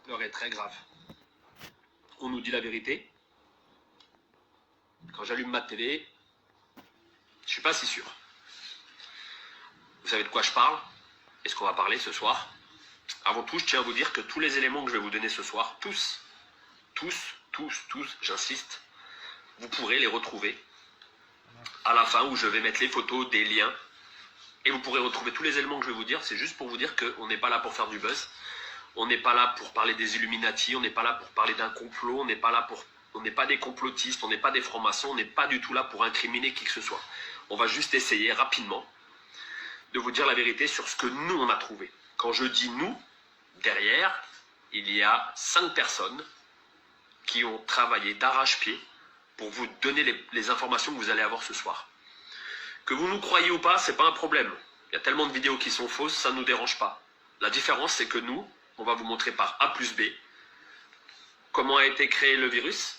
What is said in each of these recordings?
L'heure est très grave. On nous dit la vérité. Quand j'allume ma télé, je suis pas si sûr. Vous savez de quoi je parle? Est-ce qu'on va parler ce soir? Avant tout, je tiens à vous dire que tous les éléments que je vais vous donner ce soir, tous, j'insiste, vous pourrez les retrouver à la fin où je vais mettre les photos, des liens, et vous pourrez retrouver tous les éléments que je vais vous dire. C'est juste pour vous dire qu'on n'est pas là pour faire du buzz, on n'est pas là pour parler des Illuminati, on n'est pas là pour parler d'un complot, on n'est pas des complotistes, on n'est pas des francs-maçons, on n'est pas du tout là pour incriminer qui que ce soit. On va juste essayer rapidement de vous dire la vérité sur ce que nous on a trouvé. Quand je dis nous, derrière, il y a 5 personnes qui ont travaillé d'arrache-pied pour vous donner les informations que vous allez avoir ce soir. Que vous nous croyez ou pas, c'est pas un problème. Il y a tellement de vidéos qui sont fausses, ça ne nous dérange pas. La différence, c'est que nous, on va vous montrer par A plus B comment a été créé le virus.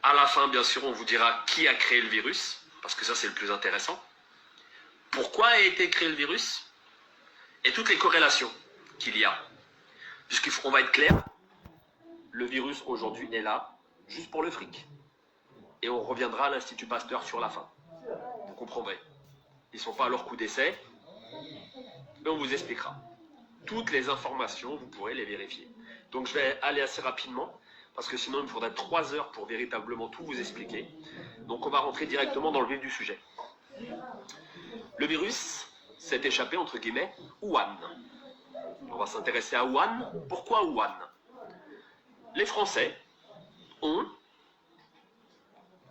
À la fin, bien sûr, on vous dira qui a créé le virus, parce que ça, c'est le plus intéressant. Pourquoi a été créé le virus et toutes les corrélations qu'il y a. Puisqu'on va être clair, le virus aujourd'hui est là juste pour le fric. Et on reviendra à l'Institut Pasteur sur la fin. Vous comprendrez. Ils ne sont pas à leur coup d'essai, mais on vous expliquera. Toutes les informations, vous pourrez les vérifier. Donc je vais aller assez rapidement, parce que sinon il me faudrait 3 heures pour véritablement tout vous expliquer. Donc on va rentrer directement dans le vif du sujet. Le virus s'est échappé, entre guillemets, Wuhan. On va s'intéresser à Wuhan. Pourquoi Wuhan? Les Français ont,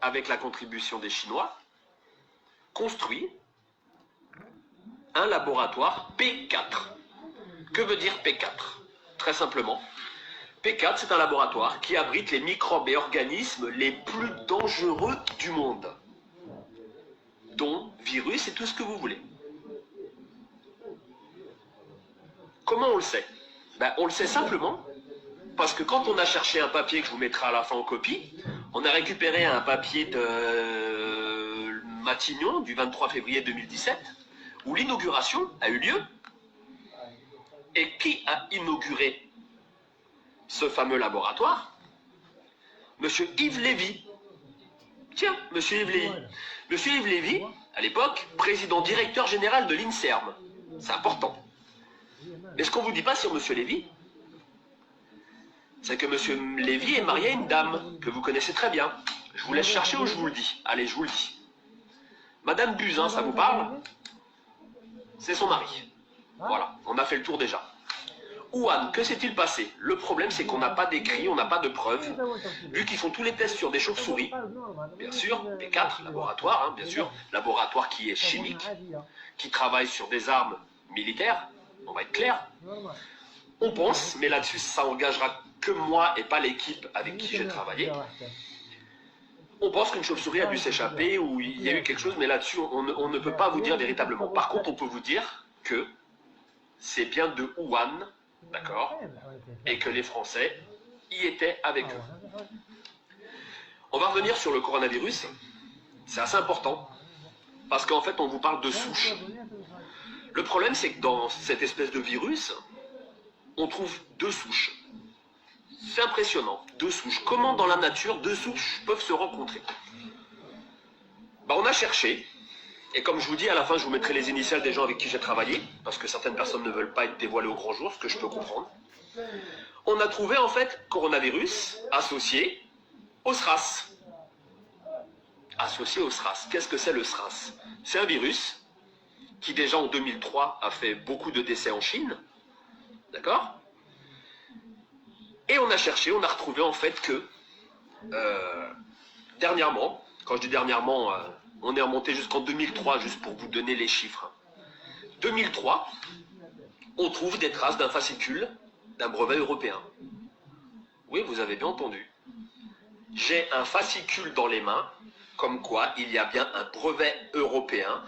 avec la contribution des Chinois, construit un laboratoire P4. Que veut dire P4? Très simplement, P4, c'est un laboratoire qui abrite les microbes et organismes les plus dangereux du monde, dont virus et tout ce que vous voulez. Comment on le sait? On le sait simplement parce que quand on a cherché un papier que je vous mettrai à la fin en copie, on a récupéré un papier de Matignon du 23 février 2017 où l'inauguration a eu lieu. Et qui a inauguré ce fameux laboratoire? Monsieur Yves Lévy. Tiens, Monsieur Yves Lévy. Monsieur Yves Lévy, à l'époque, président directeur général de l'INSERM. C'est important. Mais ce qu'on ne vous dit pas sur Monsieur Lévy, c'est que Monsieur Lévy est marié à une dame que vous connaissez très bien. Je vous laisse chercher ou je vous le dis. Allez, je vous le dis. Madame Buzyn, ça vous parle? C'est son mari. Voilà, on a fait le tour déjà. Wuhan, que s'est-il passé? Le problème, c'est qu'on n'a pas d'écrit, on n'a pas de preuves. Vu qu'ils font tous les tests sur des chauves-souris, bien sûr, P4, laboratoire, bien sûr, laboratoire qui est chimique, qui travaille sur des armes militaires, on va être clair. On pense, mais là-dessus, ça engagera que moi et pas l'équipe avec qui j'ai travaillé. On pense qu'une chauve-souris a dû s'échapper ou il y a eu quelque chose, mais là-dessus, on ne peut pas vous dire véritablement. Par contre, on peut vous dire que c'est bien de Wuhan, d'accord, et que les Français y étaient avec eux. On va revenir sur le coronavirus. C'est assez important, parce qu'en fait, on vous parle de souches. Le problème, c'est que dans cette espèce de virus, on trouve 2 souches. C'est impressionnant, 2 souches. Comment dans la nature 2 souches peuvent se rencontrer? On a cherché, et comme je vous dis, à la fin, je vous mettrai les initiales des gens avec qui j'ai travaillé, parce que certaines personnes ne veulent pas être dévoilées au grand jour, ce que je peux comprendre. On a trouvé en fait coronavirus associé au SRAS. Associé au SRAS. Qu'est-ce que c'est le SRAS? C'est un virus qui déjà en 2003 a fait beaucoup de décès en Chine, d'accord? Et on a cherché, on a retrouvé en fait que dernièrement, quand je dis dernièrement, on est remonté jusqu'en 2003, juste pour vous donner les chiffres. 2003, on trouve des traces d'un fascicule d'un brevet européen. Oui, vous avez bien entendu. J'ai un fascicule dans les mains, comme quoi il y a bien un brevet européen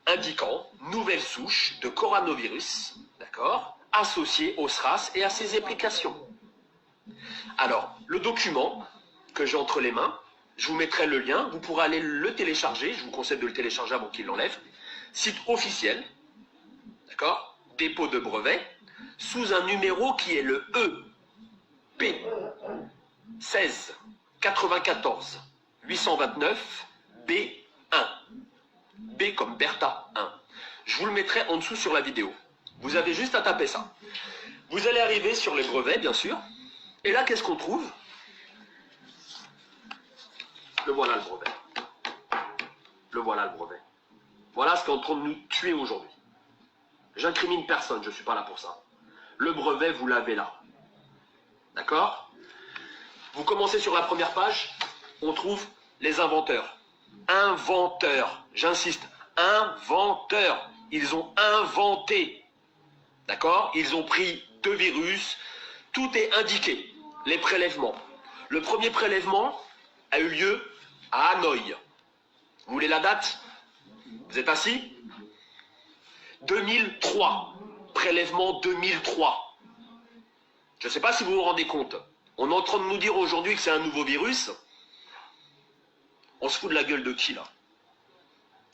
indiquant nouvelle souche de coronavirus, d'accord, associée au SRAS et à ses applications. Alors, le document que j'ai entre les mains, je vous mettrai le lien, vous pourrez aller le télécharger, je vous conseille de le télécharger avant qu'il l'enlève. Site officiel, d'accord, dépôt de brevet, sous un numéro qui est le EP 16 94 829 B1. B comme Bertha 1. Je vous le mettrai en dessous sur la vidéo. Vous avez juste à taper ça. Vous allez arriver sur les brevets, bien sûr. Et là, qu'est-ce qu'on trouve? Le voilà le brevet. Le voilà le brevet. Voilà ce qui est en train de nous tuer aujourd'hui. J'incrimine personne, je ne suis pas là pour ça. Le brevet, vous l'avez là. D'accord? Vous commencez sur la première page, on trouve les inventeurs. Inventeurs, j'insiste, inventeurs. Ils ont inventé. D'accord? Ils ont pris 2 virus, tout est indiqué. Les prélèvements. Le premier prélèvement a eu lieu à Hanoï. Vous voulez la date? Vous êtes assis? 2003. Prélèvement 2003. Je ne sais pas si vous vous rendez compte. On est en train de nous dire aujourd'hui que c'est un nouveau virus. On se fout de la gueule de qui là?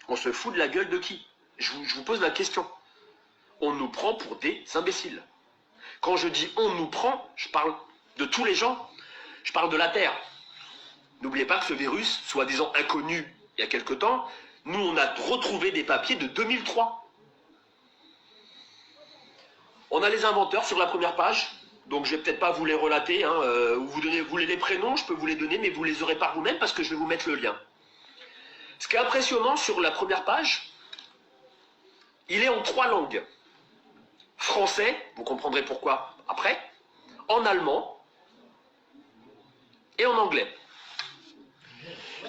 On se fout de la gueule de qui? Je vous pose la question. On nous prend pour des imbéciles. Quand je dis on nous prend, je parle de tous les gens. Je parle de la Terre. N'oubliez pas que ce virus, soi-disant inconnu il y a quelque temps, nous on a retrouvé des papiers de 2003. On a les inventeurs sur la première page. Donc je ne vais peut-être pas vous les relater. Vous voulez les prénoms, je peux vous les donner, mais vous les aurez par vous-même parce que je vais vous mettre le lien. Ce qui est impressionnant sur la première page, il est en 3 langues. Français, vous comprendrez pourquoi après, en allemand et en anglais.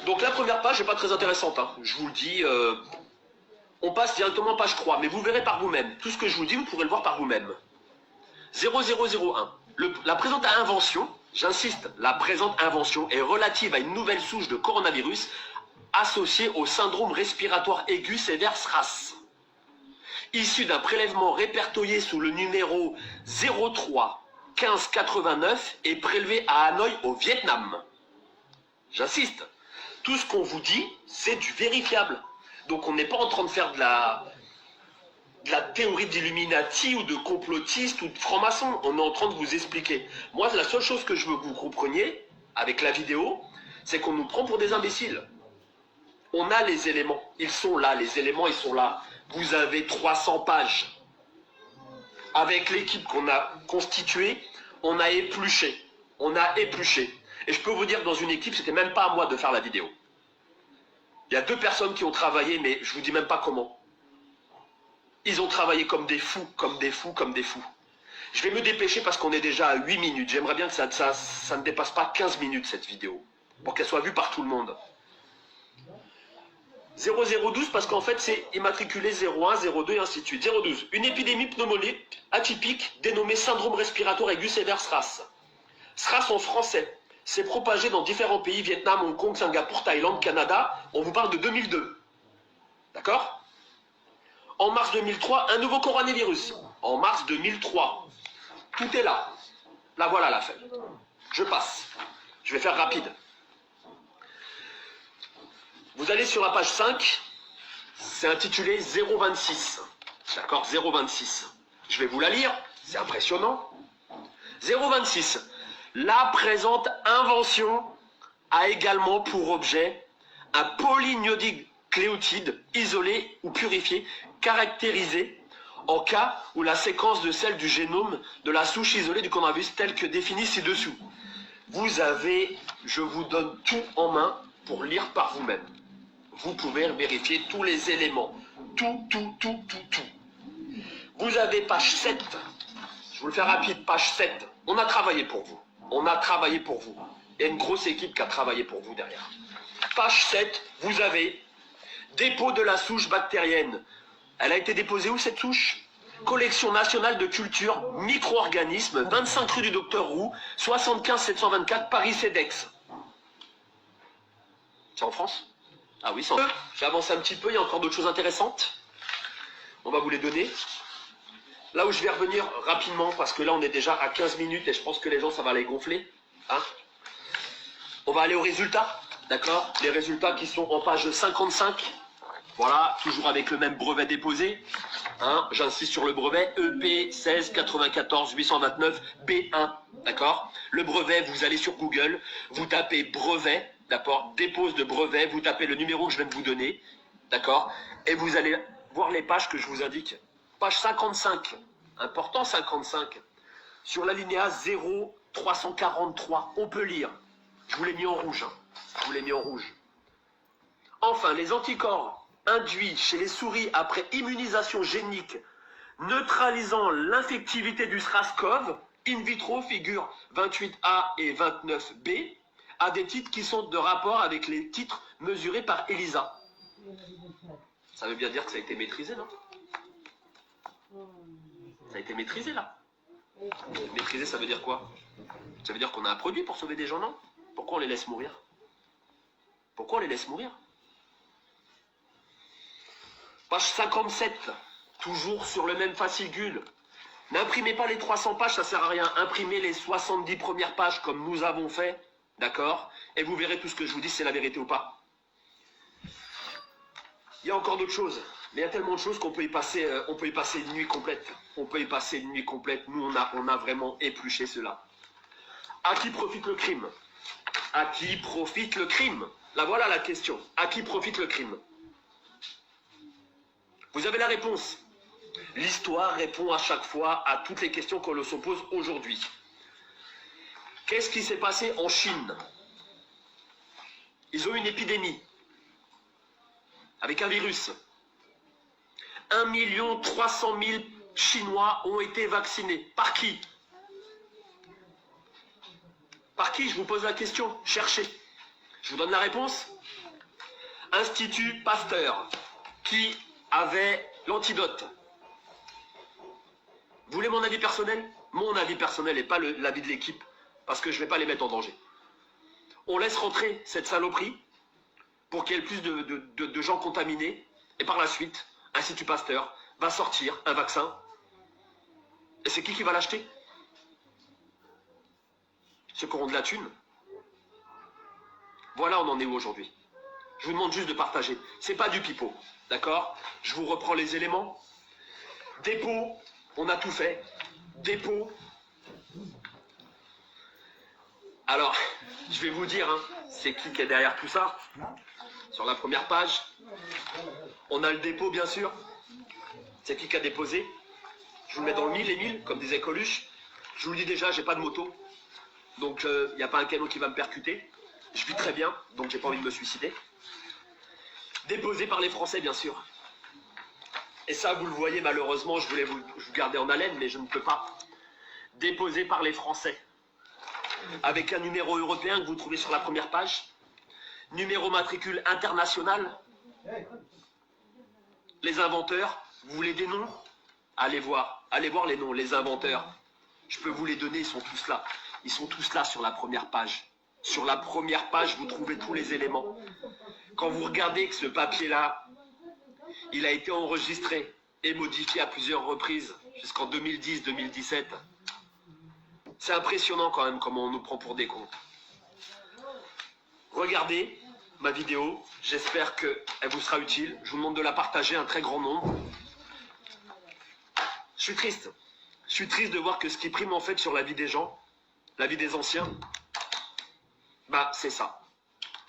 Donc la première page n'est pas très intéressante, hein. Je vous le dis, on passe directement à page 3, mais vous verrez par vous-même. Tout ce que je vous dis, vous pourrez le voir par vous-même. 0001. La présente invention, j'insiste, la présente invention est relative à une nouvelle souche de coronavirus associée au syndrome respiratoire aigu sévère SRAS. Issu d'un prélèvement répertorié sous le numéro 03 15 89 et prélevé à Hanoï au Vietnam. J'insiste, tout ce qu'on vous dit, c'est du vérifiable. Donc on n'est pas en train de faire de la théorie d'Illuminati ou de complotiste ou de franc-maçon. On est en train de vous expliquer. Moi, la seule chose que je veux que vous compreniez avec la vidéo, c'est qu'on nous prend pour des imbéciles. On a les éléments. Ils sont là, les éléments, ils sont là. Vous avez 300 pages. Avec l'équipe qu'on a constituée, on a épluché. On a épluché. Et je peux vous dire que dans une équipe, c'était même pas à moi de faire la vidéo. Il y a 2 personnes qui ont travaillé, mais je vous dis même pas comment. Ils ont travaillé comme des fous, comme des fous, comme des fous. Je vais me dépêcher parce qu'on est déjà à 8 minutes. J'aimerais bien que ça ne dépasse pas 15 minutes cette vidéo, pour qu'elle soit vue par tout le monde. 0012 parce qu'en fait c'est immatriculé 01, 02 et ainsi de suite. 012. Une épidémie pneumonique atypique dénommée syndrome respiratoire aigu sévère SRAS. SRAS en français. C'est propagé dans différents pays, Vietnam, Hong Kong, Singapour, Thaïlande, Canada. On vous parle de 2002. D'accord? En mars 2003, un nouveau coronavirus. En mars 2003. Tout est là. Là voilà la feuille. Je passe. Je vais faire rapide. Vous allez sur la page 5. C'est intitulé 026. D'accord? 026. Je vais vous la lire. C'est impressionnant. 026. La présente invention a également pour objet un polynucléotide isolé ou purifié, caractérisé en cas où la séquence de celle du génome de la souche isolée du coronavirus telle que définie ci-dessous. Vous avez, je vous donne tout en main pour lire par vous-même. Vous pouvez vérifier tous les éléments. Tout. Vous avez page 7. Je vous le fais rapide, page 7. On a travaillé pour vous. On a travaillé pour vous. Il y a une grosse équipe qui a travaillé pour vous derrière. Page 7, vous avez dépôt de la souche bactérienne. Elle a été déposée où cette souche? Collection nationale de culture, micro-organismes, 25 rue du Docteur Roux, 75 724 Paris CEDEX. C'est en France? Ah oui, c'est en France. J'avance un petit peu, il y a encore d'autres choses intéressantes. On va vous les donner. Là où je vais revenir rapidement, parce que là on est déjà à 15 minutes et je pense que les gens ça va les gonfler. Hein, on va aller aux résultats, d'accord? Les résultats qui sont en page 55. Voilà, toujours avec le même brevet déposé. Hein, j'insiste sur le brevet EP 16 94 829 B1. D'accord? Le brevet, vous allez sur Google, vous tapez brevet, d'accord? Dépose de brevet, vous tapez le numéro que je viens de vous donner, d'accord? Et vous allez voir les pages que je vous indique. Page 55, important 55. Sur l'alinéa 0343, on peut lire. Je vous l'ai mis en rouge. Hein. Je vous l'ai mis en rouge. Enfin, les anticorps induits chez les souris après immunisation génique neutralisant l'infectivité du SRAS-CoV, in vitro, figure 28A et 29B, à des titres qui sont de rapport avec les titres mesurés par ELISA. Ça veut bien dire que ça a été maîtrisé, non? Ça a été maîtrisé, là. Maîtriser, ça veut dire quoi? Ça veut dire qu'on a un produit pour sauver des gens, non? Pourquoi on les laisse mourir? Pourquoi on les laisse mourir? Page 57, toujours sur le même fascicule. N'imprimez pas les 300 pages, ça sert à rien. Imprimez les 70 premières pages comme nous avons fait, d'accord? Et vous verrez tout ce que je vous dis, c'est la vérité ou pas. Il y a encore d'autres choses. Mais il y a tellement de choses qu'on peut y passer, une nuit complète. On peut y passer une nuit complète. Nous, on a vraiment épluché cela. À qui profite le crime? À qui profite le crime? Là, voilà la question. À qui profite le crime? Vous avez la réponse. L'histoire répond à chaque fois à toutes les questions qu'on se pose aujourd'hui. Qu'est-ce qui s'est passé en Chine? Ils ont eu une épidémie avec un virus. 1 300 000 Chinois ont été vaccinés. Par qui? Par qui? Je vous pose la question. Cherchez. Je vous donne la réponse. Institut Pasteur, qui avait l'antidote. Vous voulez mon avis personnel? Mon avis personnel et pas l'avis de l'équipe, parce que je ne vais pas les mettre en danger. On laisse rentrer cette saloperie pour qu'il y ait plus de gens contaminés, et par la suite, Institut Pasteur va sortir un vaccin. Et c'est qui va l'acheter? Ceux qui auront de la thune. Voilà, on en est où aujourd'hui? Je vous demande juste de partager. C'est pas du pipeau, d'accord? Je vous reprends les éléments. Dépôt, on a tout fait. Dépôt. Alors, je vais vous dire, hein, c'est qui est derrière tout ça? Sur la première page, on a le dépôt, bien sûr. C'est qui a déposé? Je vous le mets dans le mille et mille, comme disait Coluche. Je vous le dis déjà, j'ai pas de moto. Donc, il n'y a pas un canon qui va me percuter. Je vis très bien, donc j'ai pas envie de me suicider. Déposé par les Français, bien sûr. Et ça, vous le voyez, malheureusement, je voulais vous garder en haleine, mais je ne peux pas. Déposé par les Français. Avec un numéro européen que vous trouvez sur la première page. Numéro matricule international. Les inventeurs, vous voulez des noms? Allez voir les noms, les inventeurs. Je peux vous les donner, ils sont tous là. Ils sont tous là sur la première page. Sur la première page, vous trouvez tous les éléments. Quand vous regardez que ce papier-là, il a été enregistré et modifié à plusieurs reprises, jusqu'en 2010-2017. C'est impressionnant quand même comment on nous prend pour des cons. Regardez ma vidéo, j'espère qu'elle vous sera utile. Je vous demande de la partager un très grand nombre. Je suis triste. Je suis triste de voir que ce qui prime en fait sur la vie des gens, la vie des anciens, bah c'est ça,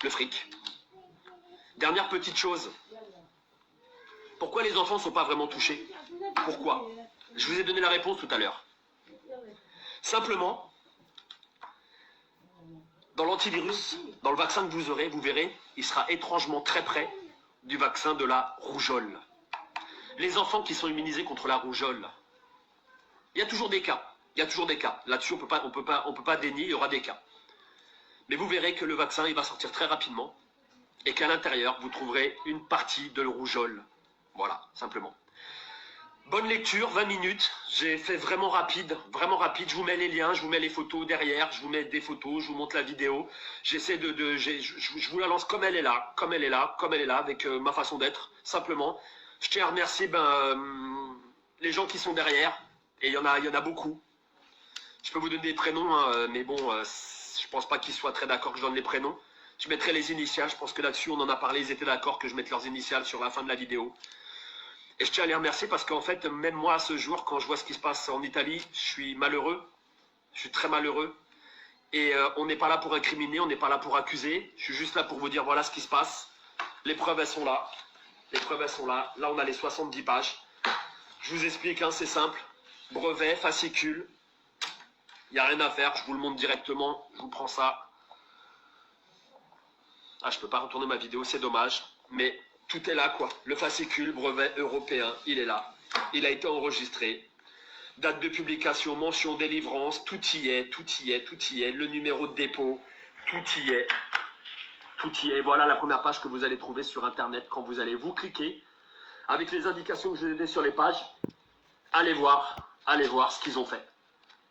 le fric. Dernière petite chose. Pourquoi les enfants ne sont pas vraiment touchés? Pourquoi? Je vous ai donné la réponse tout à l'heure. Simplement, dans l'antivirus, dans le vaccin que vous aurez, vous verrez, il sera étrangement très près du vaccin de la rougeole. Les enfants qui sont immunisés contre la rougeole, il y a toujours des cas. Il y a toujours des cas. Là-dessus, on peut pas dénier, il y aura des cas. Mais vous verrez que le vaccin, il va sortir très rapidement et qu'à l'intérieur, vous trouverez une partie de la rougeole. Voilà, simplement. Bonne lecture, 20 minutes. J'ai fait vraiment rapide, vraiment rapide. Je vous mets les liens, je vous mets les photos derrière, je vous mets des photos, je vous montre la vidéo. J'essaie je vous la lance comme elle est là, comme elle est là, comme elle est là, avec ma façon d'être, simplement. Je tiens à remercier les gens qui sont derrière, et il y en a beaucoup. Je peux vous donner des prénoms, hein, mais bon, je pense pas qu'ils soient très d'accord que je donne les prénoms. Je mettrai les initiales, je pense que là-dessus on en a parlé, ils étaient d'accord que je mette leurs initiales sur la fin de la vidéo. Et je tiens à les remercier parce qu'en fait, même moi, à ce jour, quand je vois ce qui se passe en Italie, je suis malheureux. Je suis très malheureux. Et on n'est pas là pour incriminer, on n'est pas là pour accuser. Je suis juste là pour vous dire, voilà ce qui se passe. Les preuves, elles sont là. Les preuves, elles sont là. Là, on a les 70 pages. Je vous explique, hein, c'est simple. Brevet, fascicule. Il n'y a rien à faire, je vous le montre directement. Je vous prends ça. Ah, je ne peux pas retourner ma vidéo, c'est dommage. Mais tout est là, quoi. Le fascicule, brevet européen, il est là. Il a été enregistré. Date de publication, mention délivrance, tout y est, tout y est, tout y est. Le numéro de dépôt, tout y est. Tout y est. Voilà la première page que vous allez trouver sur Internet quand vous allez vous cliquer. Avec les indications que je vous ai données sur les pages, allez voir ce qu'ils ont fait.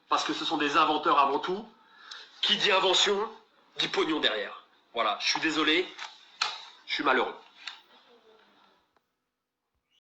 Parce que ce sont des inventeurs avant tout. Qui dit invention, dit pognon derrière. Voilà, je suis désolé, je suis malheureux.